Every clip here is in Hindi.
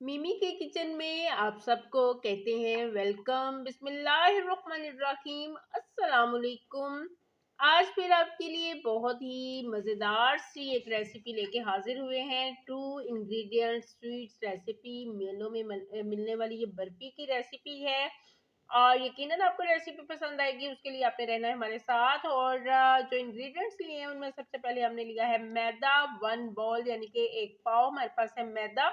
मिमी के किचन में आप सबको कहते हैं वेलकम। बिस्मिल्लाहिर्रहमानिर्रहीम, अस्सलाम वालेकुम। आज फिर आपके लिए बहुत ही मज़ेदार सी एक रेसिपी लेके हाजिर हुए हैं। 2 इंग्रेडिएंट स्वीट्स रेसिपी, मेलों में मिलने वाली ये बर्फी की रेसिपी है और यकीनन आपको रेसिपी पसंद आएगी। उसके लिए आपने रहना है हमारे साथ। और जो इंग्रेडिएंट्स लिए हैं उनमें सबसे पहले हमने लिया है मैदा, 1 बॉल यानी कि 1 पाव हमारे पास है मैदा।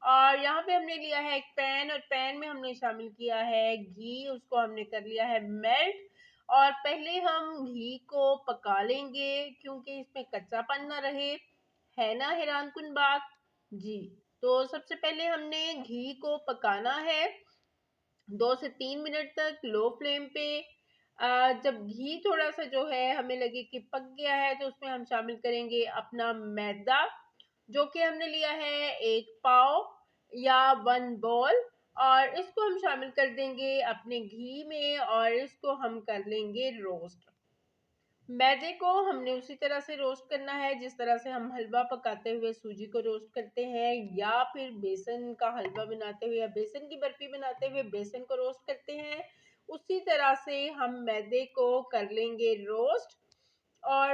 और यहाँ पे हमने लिया है एक पैन और पैन में हमने शामिल किया है घी, उसको हमने कर लिया है मेल्ट। और पहले हम घी को पका लेंगे क्योंकि इसमें कच्चापन ना रहे। है ना हैरान कुन बात? जी। तो सबसे पहले हमने घी को पकाना है 2 से 3 मिनट तक लो फ्लेम पे। जब घी थोड़ा सा जो है हमें लगे कि पक गया है तो उसमें हम शामिल करेंगे अपना मैदा, जो कि हमने लिया है 1 पाव या 1 बॉल। और इसको हम शामिल कर देंगे अपने घी में और इसको हम कर लेंगे रोस्ट। मैदे को हमने उसी तरह से रोस्ट करना है जिस तरह से हम हलवा पकाते हुए सूजी को रोस्ट करते हैं, या फिर बेसन का हलवा बनाते हुए या बेसन की बर्फी बनाते हुए बेसन को रोस्ट करते हैं। उसी तरह से हम मैदे को कर लेंगे रोस्ट। और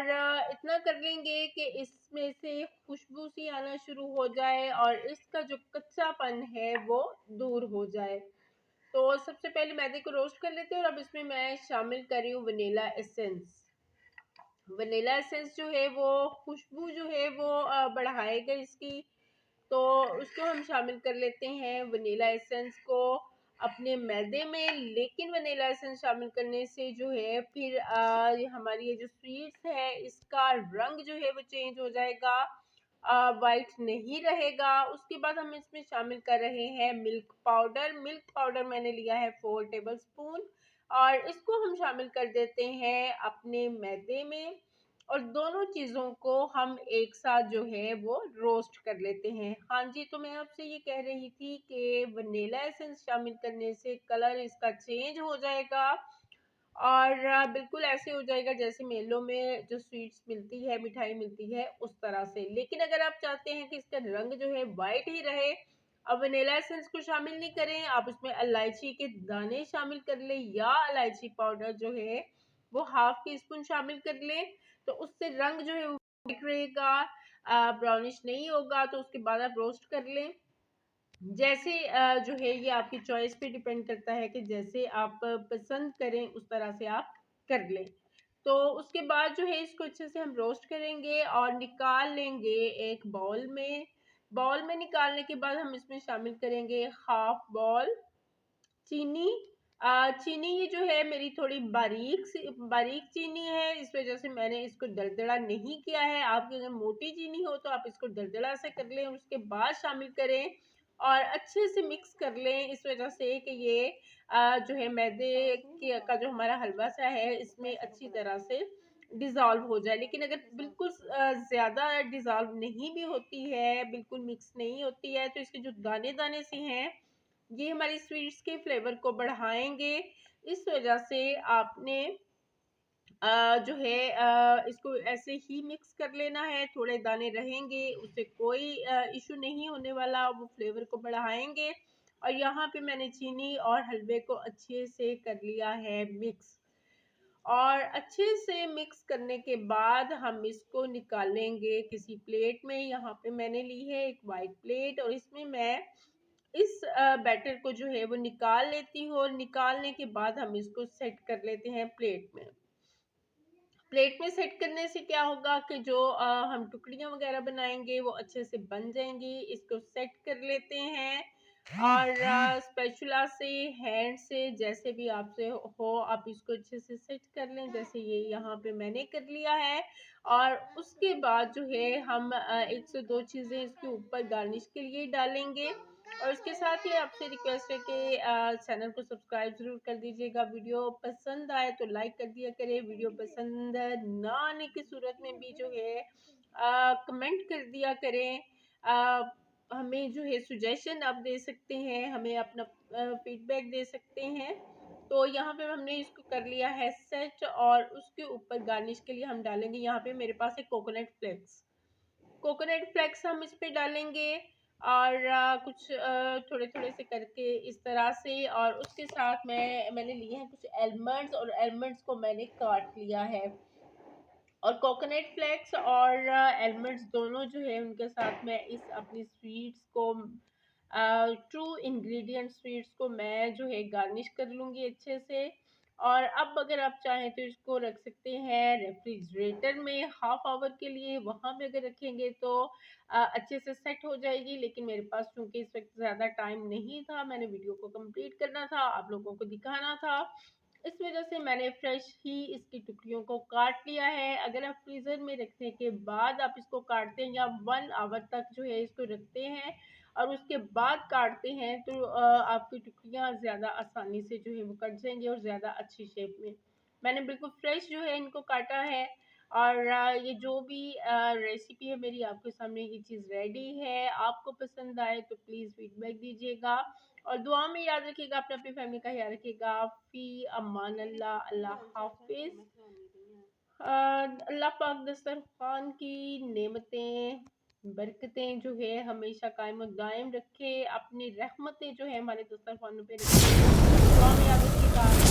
इतना कर लेंगे कि इसमें से खुशबू सी आना शुरू हो जाए और इसका जो कच्चापन है वो दूर हो जाए। तो सबसे पहले मैदे को रोस्ट कर लेते हैं और अब इसमें मैं शामिल कर रही हूँ वनीला एसेंस। वनीला एसेंस जो है वो खुशबू जो है वो बढ़ाएगा इसकी। तो उसको हम शामिल कर लेते हैं वनीला एसेंस को अपने मैदे में। लेकिन वनीला एसेंस शामिल करने से जो है फिर हमारी ये जो स्वीट्स है इसका रंग जो है वो चेंज हो जाएगा, वाइट नहीं रहेगा। उसके बाद हम इसमें शामिल कर रहे हैं मिल्क पाउडर। मिल्क पाउडर मैंने लिया है 4 टेबल स्पून और इसको हम शामिल कर देते हैं अपने मैदे में। और दोनों चीज़ों को हम एक साथ जो है वो रोस्ट कर लेते हैं। हाँ जी, तो मैं आपसे ये कह रही थी कि वनीला एसेंस शामिल करने से कलर इसका चेंज हो जाएगा और बिल्कुल ऐसे हो जाएगा जैसे मेलों में जो स्वीट्स मिलती है, मिठाई मिलती है उस तरह से। लेकिन अगर आप चाहते हैं कि इसका रंग जो है वाइट ही रहे, अब वनीला एसेंस को शामिल नहीं करें, आप उसमें इलायची के दाने शामिल कर लें या इलायची पाउडर जो है वो ½ टी स्पून शामिल कर लें। तो उससे रंग जो है वो वाइट रहेगा, ब्राउनिश नहीं होगा। तो उसके बाद आप रोस्ट कर लें। जैसे जो है ये आपकी चॉइस पे डिपेंड करता है कि जैसे आप पसंद करें उस तरह से आप कर लें। तो उसके बाद जो है इसको अच्छे से हम रोस्ट करेंगे और निकाल लेंगे एक बाउल में। बाउल में निकालने के बाद हम इसमें शामिल करेंगे ½ बॉल चीनी। चीनी ये जो है मेरी थोड़ी बारीक चीनी है, इस वजह से मैंने इसको दरदरा नहीं किया है। आपकी अगर मोटी चीनी हो तो आप इसको दरदरा से कर लें, उसके बाद शामिल करें और अच्छे से मिक्स कर लें, इस वजह से कि ये जो है मैदे का जो हमारा हलवा सा है इसमें अच्छी तरह से डिज़ोल्व हो जाए। लेकिन अगर बिल्कुल ज़्यादा डिज़ोल्व नहीं भी होती है, बिल्कुल मिक्स नहीं होती है, तो इसके जो दाने दाने से हैं ये हमारी स्वीट्स के फ्लेवर को बढ़ाएंगे। इस वजह से आपने जो है इसको ऐसे ही मिक्स कर लेना है। थोड़े दाने रहेंगे, उससे कोई इशू नहीं होने वाला, वो फ्लेवर को बढ़ाएंगे। और यहाँ पे मैंने चीनी और हलवे को अच्छे से कर लिया है मिक्स। और अच्छे से मिक्स करने के बाद हम इसको निकालेंगे किसी प्लेट में। यहाँ पे मैंने ली है एक वाइट प्लेट और इसमें मैं इस बैटर को जो है वो निकाल लेती हूँ और निकालने के बाद हम इसको सेट कर लेते हैं प्लेट में। प्लेट में सेट करने से क्या होगा कि जो हम टुकड़ियाँ वगैरह बनाएंगे वो अच्छे से बन जाएंगी। इसको सेट कर लेते हैं और स्पैचुला से, हैंड से, जैसे भी आपसे हो आप इसको अच्छे से सेट कर लें, जैसे ये यहाँ पे मैंने कर लिया है। और उसके बाद जो है हम 1 से 2 चीज़ें इसके ऊपर गार्निश के लिए डालेंगे। और उसके साथ ही आपसे रिक्वेस्ट है कि चैनल को सब्सक्राइब ज़रूर कर दीजिएगा। वीडियो पसंद आए तो लाइक कर दिया करें। वीडियो पसंद ना आने की सूरत में भी जो है कमेंट कर दिया करें। हमें जो है सुजेशन आप दे सकते हैं, हमें अपना फीडबैक दे सकते हैं। तो यहाँ पे हमने इसको कर लिया है सेट और उसके ऊपर गार्निश के लिए हम डालेंगे, यहाँ पे मेरे पास है कोकोनट फ्लेक्स। कोकोनट फ्लेक्स हम इस पे डालेंगे और कुछ थोड़े-थोड़े से करके इस तरह से, और उसके साथ मैंने लिए हैं कुछ आलमंड्स, और आलमंड्स को मैंने काट लिया है। और कोकोनट फ्लेक्स और आलमंड्स दोनों जो है उनके साथ मैं इस अपनी स्वीट्स को, ट्रू इंग्रेडिएंट स्वीट्स को मैं जो है गार्निश कर लूँगी अच्छे से। और अब अगर आप चाहें तो इसको रख सकते हैं रेफ्रिजरेटर में हाफ आवर के लिए, वहाँ पे अगर रखेंगे तो अच्छे से सेट हो जाएगी। लेकिन मेरे पास चूँकि इस वक्त ज़्यादा टाइम नहीं था, मैंने वीडियो को कंप्लीट करना था, आप लोगों को दिखाना था, इस वजह से मैंने फ्रेश ही इसकी टुकड़ियों को काट लिया है। अगर आप फ्रीज़र में रखने के बाद आप इसको काटते हैं या 1 आवर तक जो है इसको रखते हैं और उसके बाद काटते हैं तो आपकी टुकड़ियाँ ज़्यादा आसानी से जो है वो कट जाएंगी और ज़्यादा अच्छी शेप में। मैंने बिल्कुल फ्रेश जो है इनको काटा है। और ये जो भी रेसिपी है मेरी आपके सामने, ये चीज़ रेडी है। आपको पसंद आए तो प्लीज़ फीडबैक दीजिएगा और दुआ में याद रखिएगा, अपने अपनी फैमिली का ख्याल रखिएगा। फी अमान अल्लाह, अल्लाह हाफिज। अल्लाह पाक दस्तरखान की नेमतें, बरकतें जो है हमेशा कायम दायम रखे, अपनी रहमतें जो है हमारे दस्तरखानों पे रखे। दुआ में याद रखिएगा।